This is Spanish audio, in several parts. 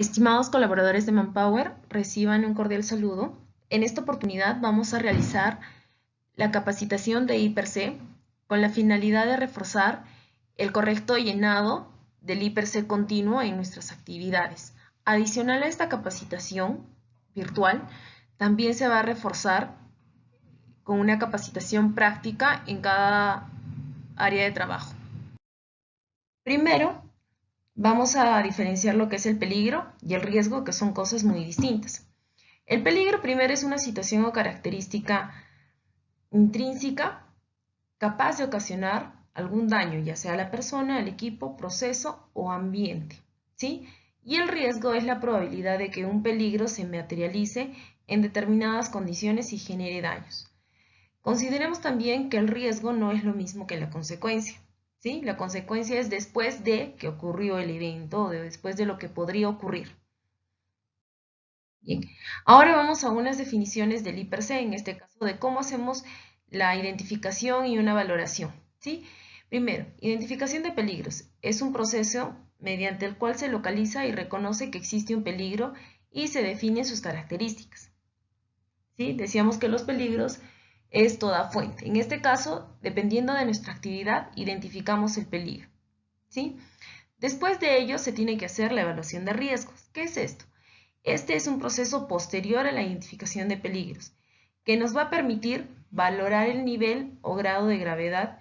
Estimados colaboradores de Manpower, reciban un cordial saludo. En esta oportunidad vamos a realizar la capacitación de I+C con la finalidad de reforzar el correcto llenado del I+C continuo en nuestras actividades. Adicional a esta capacitación virtual, también se va a reforzar con una capacitación práctica en cada área de trabajo. Primero, vamos a diferenciar lo que es el peligro y el riesgo, que son cosas muy distintas. El peligro primero es una situación o característica intrínseca capaz de ocasionar algún daño, ya sea a la persona, al equipo, proceso o ambiente, ¿sí? Y el riesgo es la probabilidad de que un peligro se materialice en determinadas condiciones y genere daños. Consideremos también que el riesgo no es lo mismo que la consecuencia, ¿sí? La consecuencia es después de que ocurrió el evento o después de lo que podría ocurrir. Bien, ahora vamos a unas definiciones del I+C, en este caso de cómo hacemos la identificación y una valoración, ¿sí? Primero, identificación de peligros. Es un proceso mediante el cual se localiza y reconoce que existe un peligro y se definen sus características, ¿sí? Decíamos que los peligros es toda fuente. En este caso, dependiendo de nuestra actividad, identificamos el peligro, ¿sí? Después de ello, se tiene que hacer la evaluación de riesgos. ¿Qué es esto? Este es un proceso posterior a la identificación de peligros, que nos va a permitir valorar el nivel o grado de gravedad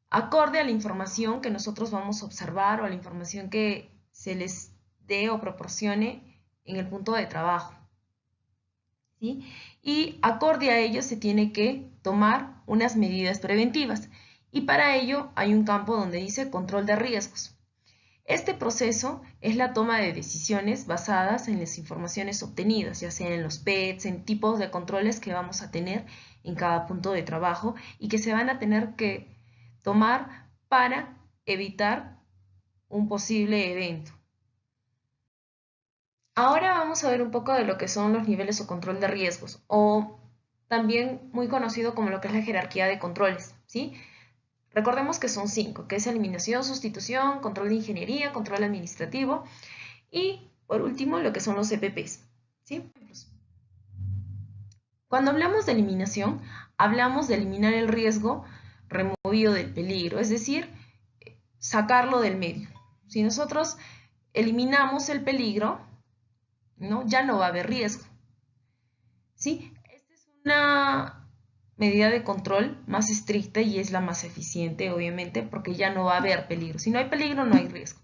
acorde a la información que nosotros vamos a observar o a la información que se les dé o proporcione en el punto de trabajo, ¿sí? Y acorde a ello se tiene que tomar unas medidas preventivas. Y para ello hay un campo donde dice control de riesgos. Este proceso es la toma de decisiones basadas en las informaciones obtenidas, ya sea en los PETs, en tipos de controles que vamos a tener en cada punto de trabajo y que se van a tener que tomar para evitar un posible evento. Ahora vamos a ver un poco de lo que son los niveles o control de riesgos, o también muy conocido como lo que es la jerarquía de controles, ¿sí? Recordemos que son 5, que es eliminación, sustitución, control de ingeniería, control administrativo y, por último, lo que son los EPPs, ¿sí? Cuando hablamos de eliminación, hablamos de eliminar el riesgo removido del peligro, es decir, sacarlo del medio. Si nosotros eliminamos el peligro, ¿no? Ya no va a haber riesgo, ¿sí? Esta es una medida de control más estricta y es la más eficiente, obviamente, porque ya no va a haber peligro. Si no hay peligro, no hay riesgo.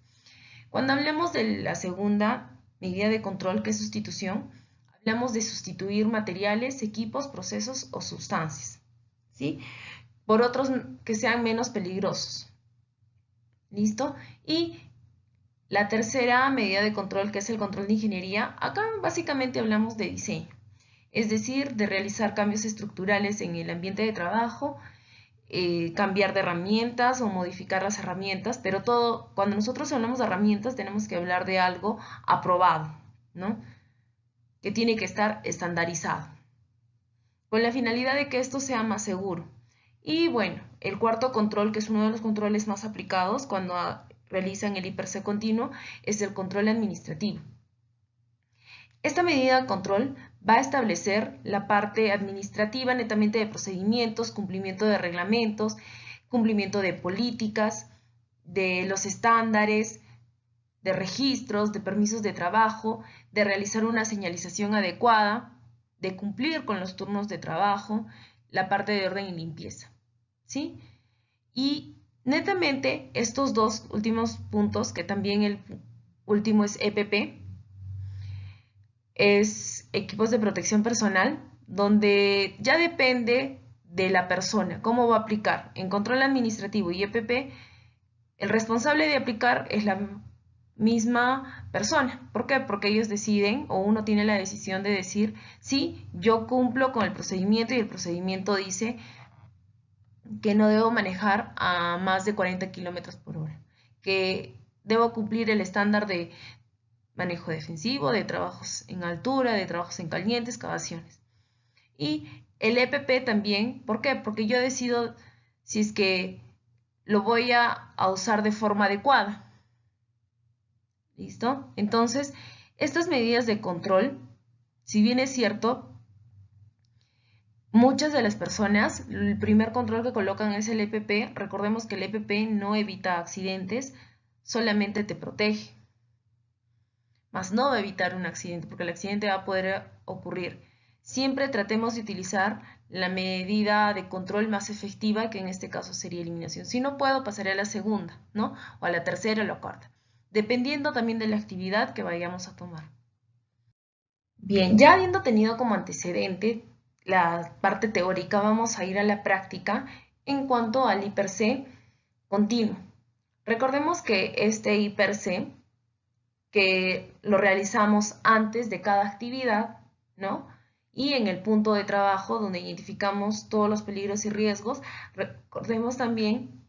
Cuando hablemos de la segunda medida de control, que es sustitución, hablamos de sustituir materiales, equipos, procesos o sustancias, ¿sí? Por otros que sean menos peligrosos. ¿Listo? Y la tercera medida de control, que es el control de ingeniería, acá básicamente hablamos de diseño, es decir, de realizar cambios estructurales en el ambiente de trabajo, cambiar de herramientas o modificar las herramientas, pero todo, cuando nosotros hablamos de herramientas tenemos que hablar de algo aprobado, ¿no? Que tiene que estar estandarizado, con la finalidad de que esto sea más seguro. Y bueno, el cuarto control, que es uno de los controles más aplicados cuando realizan el I+C continuo, es el control administrativo. Esta medida de control va a establecer la parte administrativa netamente de procedimientos, cumplimiento de reglamentos, cumplimiento de políticas, de los estándares, de registros, de permisos de trabajo, de realizar una señalización adecuada, de cumplir con los turnos de trabajo, la parte de orden y limpieza, ¿sí? Y netamente estos dos últimos puntos, que también el último es EPP, es equipos de protección personal, donde ya depende de la persona cómo va a aplicar. En control administrativo y EPP, el responsable de aplicar es la misma persona. ¿Por qué? Porque ellos deciden, o uno tiene la decisión de decir, sí, yo cumplo con el procedimiento y el procedimiento dice que no debo manejar a más de 40 kilómetros por hora, que debo cumplir el estándar de manejo defensivo, de trabajos en altura, de trabajos en caliente, excavaciones. Y el EPP también, ¿por qué? Porque yo decido si es que lo voy a usar de forma adecuada. ¿Listo? Entonces, estas medidas de control, si bien es cierto, muchas de las personas, el primer control que colocan es el EPP. Recordemos que el EPP no evita accidentes, solamente te protege. Mas no va a evitar un accidente, porque el accidente va a poder ocurrir. Siempre tratemos de utilizar la medida de control más efectiva, que en este caso sería eliminación. Si no puedo, pasaré a la segunda, ¿no? O a la tercera o a la cuarta, dependiendo también de la actividad que vayamos a tomar. Bien, ya habiendo tenido como antecedente la parte teórica, vamos a ir a la práctica en cuanto al I/C continuo. Recordemos que este I/C, que lo realizamos antes de cada actividad, ¿no? Y en el punto de trabajo donde identificamos todos los peligros y riesgos, recordemos también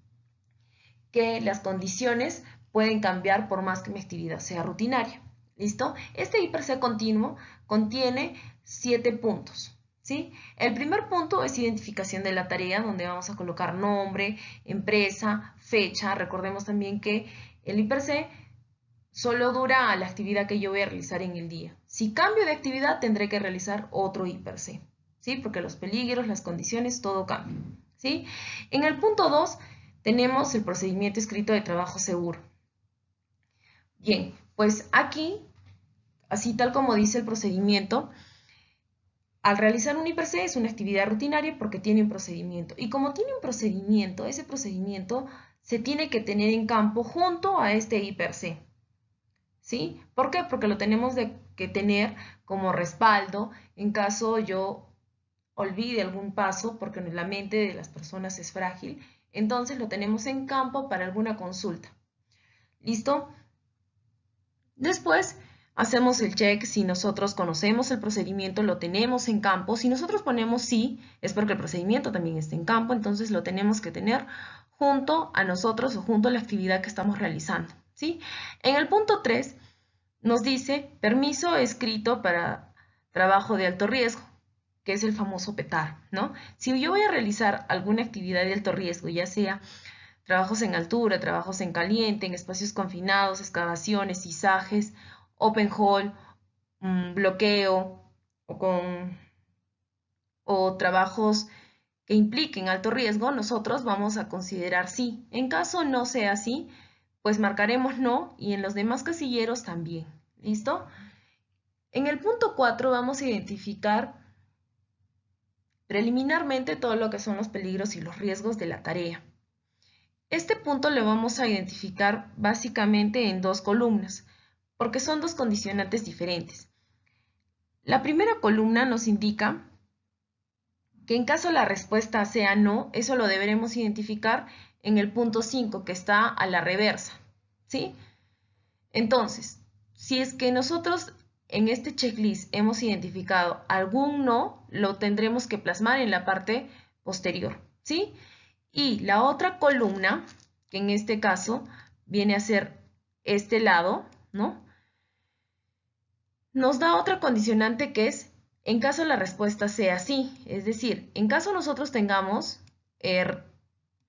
que las condiciones pueden cambiar por más que mi actividad sea rutinaria. ¿Listo? Este I/C continuo contiene 7 puntos. ¿Sí? El primer punto es identificación de la tarea, donde vamos a colocar nombre, empresa, fecha. Recordemos también que el I/C solo dura la actividad que yo voy a realizar en el día. Si cambio de actividad, tendré que realizar otro I/C, ¿sí? Porque los peligros, las condiciones, todo cambia, ¿sí? En el punto 2 tenemos el procedimiento escrito de trabajo seguro. Bien, pues aquí, así tal como dice el procedimiento, al realizar un I/C es una actividad rutinaria porque tiene un procedimiento. Y como tiene un procedimiento, ese procedimiento se tiene que tener en campo junto a este I/C. ¿Sí? ¿Por qué? Porque lo tenemos que tener como respaldo en caso yo olvide algún paso, porque la mente de las personas es frágil. Entonces lo tenemos en campo para alguna consulta. ¿Listo? Después hacemos el check si nosotros conocemos el procedimiento, lo tenemos en campo. Si nosotros ponemos sí, es porque el procedimiento también está en campo, entonces lo tenemos que tener junto a nosotros o junto a la actividad que estamos realizando, ¿sí? En el punto 3 nos dice permiso escrito para trabajo de alto riesgo, que es el famoso PETAR, ¿no? Si yo voy a realizar alguna actividad de alto riesgo, ya sea trabajos en altura, trabajos en caliente, en espacios confinados, excavaciones, izajes, open hole, bloqueo o trabajos que impliquen alto riesgo, nosotros vamos a considerar sí. En caso no sea así, pues marcaremos no y en los demás casilleros también. ¿Listo? En el punto 4 vamos a identificar preliminarmente todo lo que son los peligros y los riesgos de la tarea. Este punto lo vamos a identificar básicamente en dos columnas, porque son dos condicionantes diferentes. La primera columna nos indica que en caso la respuesta sea no, eso lo deberemos identificar en el punto 5, que está a la reversa, ¿sí? Entonces, si es que nosotros en este checklist hemos identificado algún no, lo tendremos que plasmar en la parte posterior, ¿sí? Y la otra columna, que en este caso viene a ser este lado, ¿no? Nos da otra condicionante que es en caso la respuesta sea sí, es decir, en caso nosotros tengamos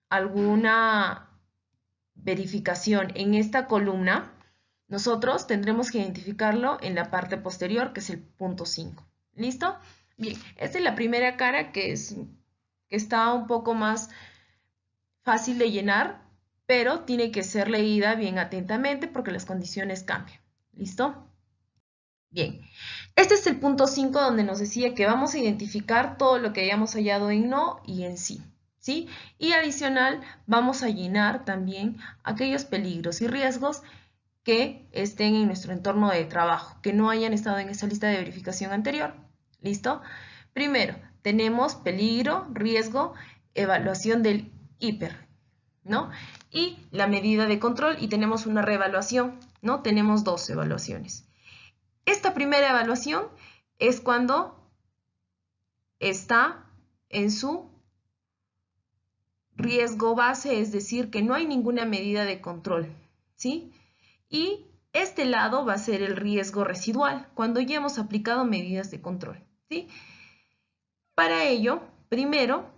alguna verificación en esta columna, nosotros tendremos que identificarlo en la parte posterior, que es el punto 5. ¿Listo? Bien, esta es la primera cara que está un poco más fácil de llenar, pero tiene que ser leída bien atentamente porque las condiciones cambian. ¿Listo? Bien, este es el punto 5 donde nos decía que vamos a identificar todo lo que hayamos hallado en no y en sí, ¿sí? Y adicional, vamos a llenar también aquellos peligros y riesgos que estén en nuestro entorno de trabajo, que no hayan estado en esa lista de verificación anterior. ¿Listo? Primero, tenemos peligro, riesgo, evaluación del hiper, ¿no? Y la medida de control y tenemos una reevaluación, ¿no? Tenemos dos evaluaciones. Esta primera evaluación es cuando está en su riesgo base, es decir, que no hay ninguna medida de control, ¿sí? Y este lado va a ser el riesgo residual, cuando ya hemos aplicado medidas de control, ¿sí? Para ello, primero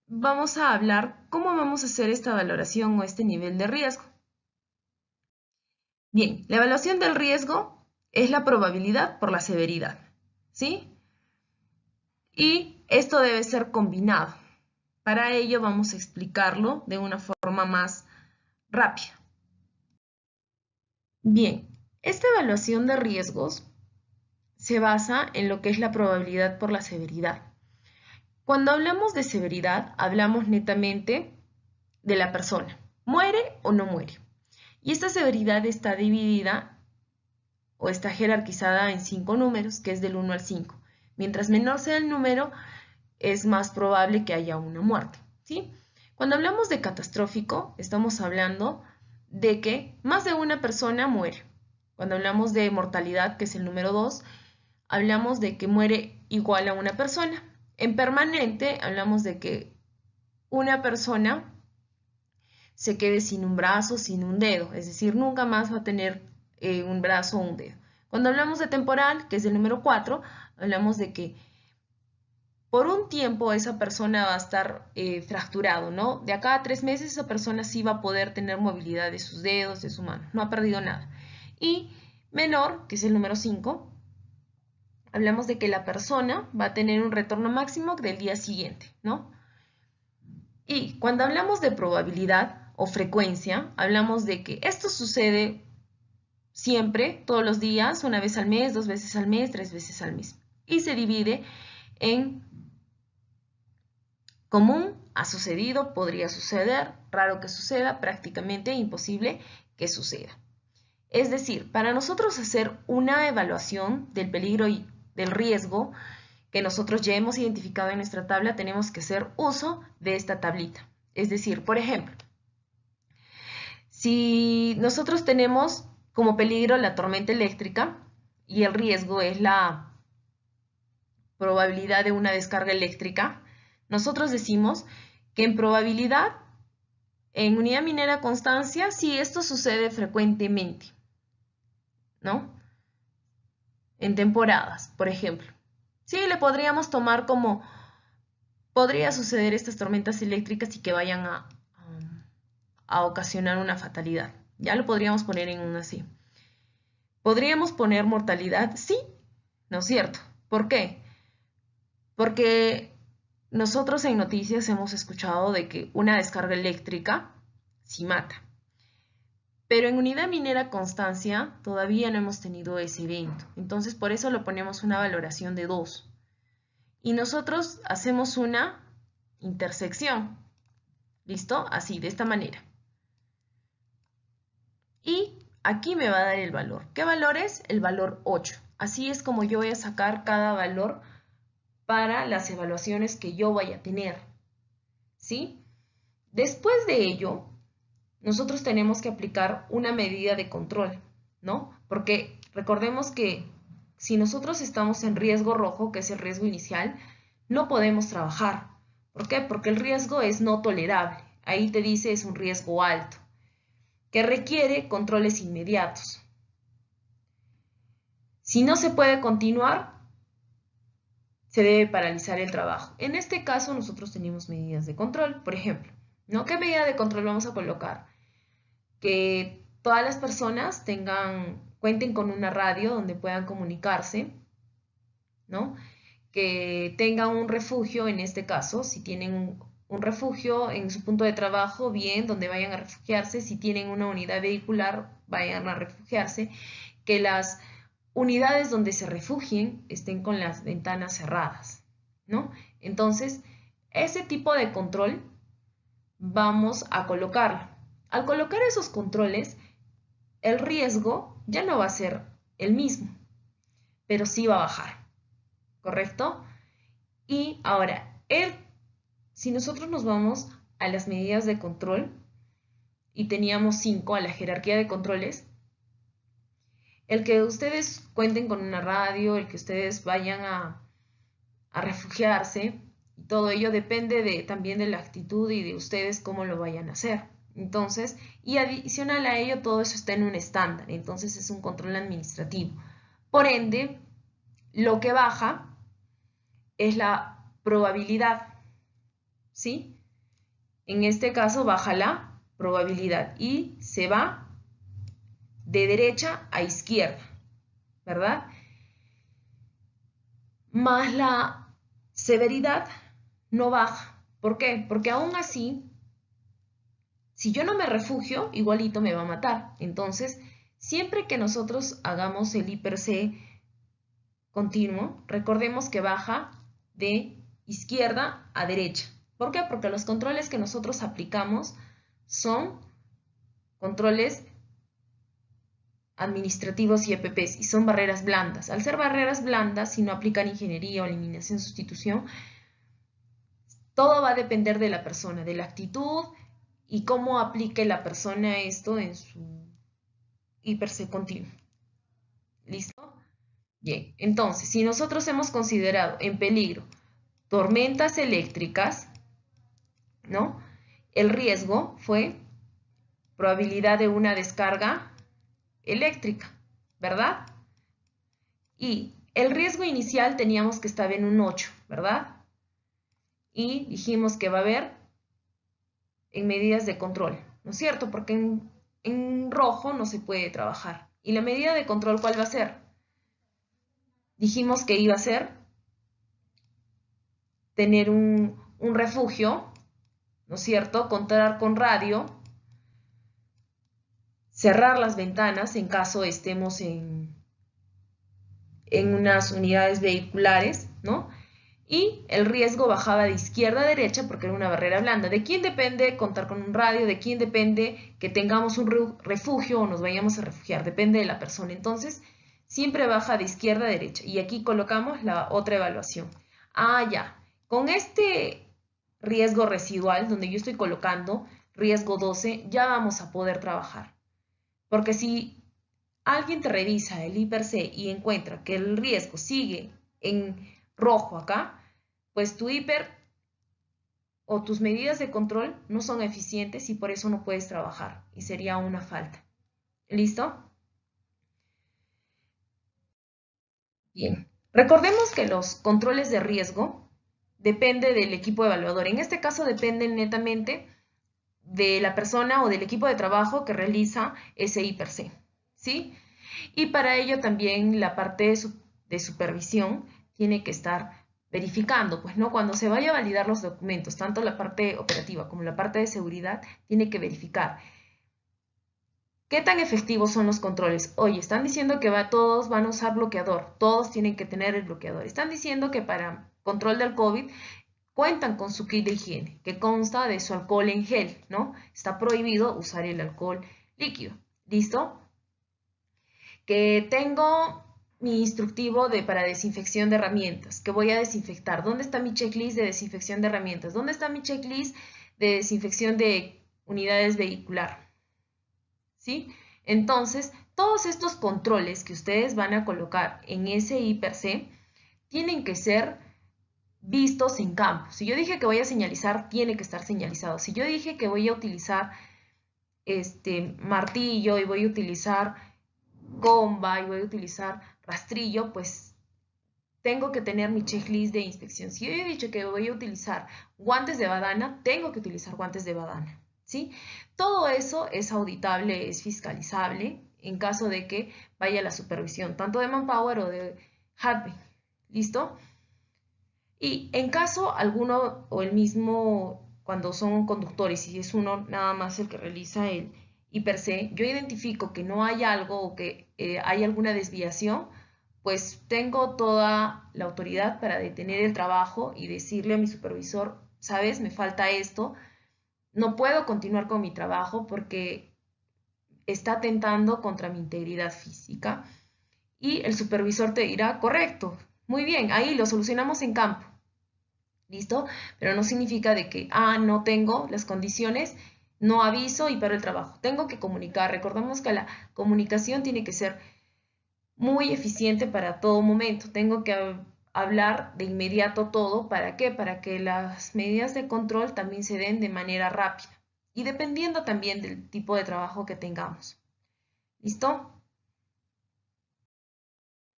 vamos a hablar cómo vamos a hacer esta valoración o este nivel de riesgo. Bien, la evaluación del riesgo es la probabilidad por la severidad, ¿sí? Y esto debe ser combinado. Para ello vamos a explicarlo de una forma más rápida. Bien, esta evaluación de riesgos se basa en lo que es la probabilidad por la severidad. Cuando hablamos de severidad, hablamos netamente de la persona. ¿Muere o no muere? Y esta severidad está dividida o está jerarquizada en 5 números, que es del 1 al 5. Mientras menor sea el número, es más probable que haya una muerte, ¿sí? Cuando hablamos de catastrófico, estamos hablando de que más de una persona muere. Cuando hablamos de mortalidad, que es el número 2, hablamos de que muere igual a una persona. En permanente, hablamos de que una persona se quede sin un brazo, sin un dedo, es decir, nunca más va a tener un brazo o un dedo. Cuando hablamos de temporal, que es el número 4, hablamos de que por un tiempo esa persona va a estar fracturado, ¿no? De acá a 3 meses esa persona sí va a poder tener movilidad de sus dedos, de su mano, no ha perdido nada. Y menor, que es el número 5, hablamos de que la persona va a tener un retorno máximo del día siguiente, ¿no? Y cuando hablamos de probabilidad o frecuencia, hablamos de que esto sucede siempre, todos los días, una vez al mes, 2 veces al mes, 3 veces al mes. Y se divide en común, ha sucedido, podría suceder, raro que suceda, prácticamente imposible que suceda. Es decir, para nosotros hacer una evaluación del peligro y del riesgo que nosotros ya hemos identificado en nuestra tabla, tenemos que hacer uso de esta tablita. Es decir, por ejemplo, si nosotros tenemos como peligro la tormenta eléctrica y el riesgo es la probabilidad de una descarga eléctrica, nosotros decimos que en probabilidad, en unidad minera constancia, sí, esto sucede frecuentemente, ¿no? En temporadas, por ejemplo. Sí, le podríamos tomar como podría suceder estas tormentas eléctricas y que vayan a ocasionar una fatalidad. Ya lo podríamos poner en un así. ¿Podríamos poner mortalidad? Sí, ¿no es cierto? ¿Por qué? Porque nosotros en noticias hemos escuchado de que una descarga eléctrica sí mata. Pero en unidad minera constancia todavía no hemos tenido ese evento. Entonces por eso lo ponemos una valoración de 2. Y nosotros hacemos una intersección. ¿Listo? Así, de esta manera. Y aquí me va a dar el valor. ¿Qué valor es? El valor 8. Así es como yo voy a sacar cada valor para las evaluaciones que yo vaya a tener. ¿Sí? Después de ello, nosotros tenemos que aplicar una medida de control, ¿no? Porque recordemos que si nosotros estamos en riesgo rojo, que es el riesgo inicial, no podemos trabajar. ¿Por qué? Porque el riesgo es no tolerable. Ahí te dice es un riesgo alto, que requiere controles inmediatos. Si no se puede continuar, se debe paralizar el trabajo. En este caso, nosotros tenemos medidas de control, por ejemplo, ¿no? ¿Qué medida de control vamos a colocar? Que todas las personas cuenten con una radio donde puedan comunicarse, ¿no? Que tengan un refugio, en este caso, si tienen un refugio en su punto de trabajo, bien, donde vayan a refugiarse, si tienen una unidad vehicular, vayan a refugiarse, que las unidades donde se refugien estén con las ventanas cerradas, ¿no? Entonces, ese tipo de control vamos a colocarlo. Al colocar esos controles, el riesgo ya no va a ser el mismo, pero sí va a bajar, ¿correcto? Y ahora, si nosotros nos vamos a las medidas de control y teníamos 5 a la jerarquía de controles, el que ustedes cuenten con una radio, el que ustedes vayan a refugiarse, y todo ello depende también de la actitud y de ustedes cómo lo vayan a hacer. Entonces, y adicional a ello, todo eso está en un estándar, entonces es un control administrativo. Por ende, lo que baja es la probabilidad, ¿sí? En este caso baja la probabilidad y se va de derecha a izquierda, ¿verdad? Más la severidad no baja. ¿Por qué? Porque aún así, si yo no me refugio, igualito me va a matar. Entonces, siempre que nosotros hagamos el hiper-C continuo, recordemos que baja de izquierda a derecha. ¿Por qué? Porque los controles que nosotros aplicamos son controles administrativos y EPPs y son barreras blandas. Al ser barreras blandas, si no aplican ingeniería o eliminación, sustitución, todo va a depender de la persona, de la actitud y cómo aplique la persona esto en su hiper-C continuo. ¿Listo? Bien, entonces, si nosotros hemos considerado en peligro tormentas eléctricas, ¿no? El riesgo fue probabilidad de una descarga eléctrica, ¿verdad? Y el riesgo inicial teníamos que estar en un 8, ¿verdad? Y dijimos que va a haber en medidas de control, ¿no es cierto? Porque en rojo no se puede trabajar. ¿Y la medida de control cuál va a ser? Dijimos que iba a ser tener un refugio, ¿no es cierto? Contar con radio, cerrar las ventanas en caso estemos en unas unidades vehiculares, ¿no? Y el riesgo bajaba de izquierda a derecha porque era una barrera blanda. ¿De quién depende contar con un radio? ¿De quién depende que tengamos un refugio o nos vayamos a refugiar? Depende de la persona. Entonces, siempre baja de izquierda a derecha. Y aquí colocamos la otra evaluación. Ah, ya. Con este riesgo residual, donde yo estoy colocando riesgo 12, ya vamos a poder trabajar. Porque si alguien te revisa el hiper-C y encuentra que el riesgo sigue en rojo acá, pues tu hiper o tus medidas de control no son eficientes y por eso no puedes trabajar y sería una falta. ¿Listo? Bien. Recordemos que los controles de riesgo dependen del equipo evaluador. En este caso dependen netamente de la persona o del equipo de trabajo que realiza ese hiper-C, ¿sí? Y para ello también la parte de supervisión tiene que estar verificando, pues no, cuando se vaya a validar los documentos, tanto la parte operativa como la parte de seguridad, tiene que verificar qué tan efectivos son los controles. Oye, están diciendo que todos van a usar bloqueador, todos tienen que tener el bloqueador. Están diciendo que para control del COVID cuentan con su kit de higiene, que consta de su alcohol en gel, ¿no? Está prohibido usar el alcohol líquido. ¿Listo? Que tengo mi instructivo para desinfección de herramientas, que voy a desinfectar. ¿Dónde está mi checklist de desinfección de herramientas? ¿Dónde está mi checklist de desinfección de unidades vehicular? ¿Sí? Entonces, todos estos controles que ustedes van a colocar en ese hiper-C tienen que ser vistos en campo. Si yo dije que voy a señalizar, tiene que estar señalizado. Si yo dije que voy a utilizar martillo y voy a utilizar comba y voy a utilizar rastrillo, pues tengo que tener mi checklist de inspección. Si yo he dicho que voy a utilizar guantes de badana, tengo que utilizar guantes de badana, ¿sí? Todo eso es auditable, es fiscalizable en caso de que vaya la supervisión, tanto de Manpower o de Hadby. ¿Listo? Y en caso alguno o el mismo, cuando son conductores y es uno nada más el que realiza el hiper-C, yo identifico que no hay algo o que hay alguna desviación, pues tengo toda la autoridad para detener el trabajo y decirle a mi supervisor, sabes, me falta esto, no puedo continuar con mi trabajo porque está atentando contra mi integridad física. Y el supervisor te dirá, correcto, muy bien, ahí lo solucionamos en campo. ¿Listo? Pero no significa de que, no tengo las condiciones, no aviso y paro el trabajo. Tengo que comunicar. Recordemos que la comunicación tiene que ser muy eficiente para todo momento. Tengo que hablar de inmediato todo. ¿Para qué? Para que las medidas de control también se den de manera rápida y dependiendo también del tipo de trabajo que tengamos. ¿Listo?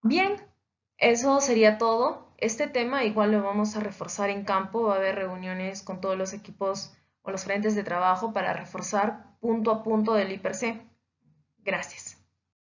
Bien, eso sería todo. Este tema igual lo vamos a reforzar en campo. Va a haber reuniones con todos los equipos o los frentes de trabajo para reforzar punto a punto del hiper-C. Gracias.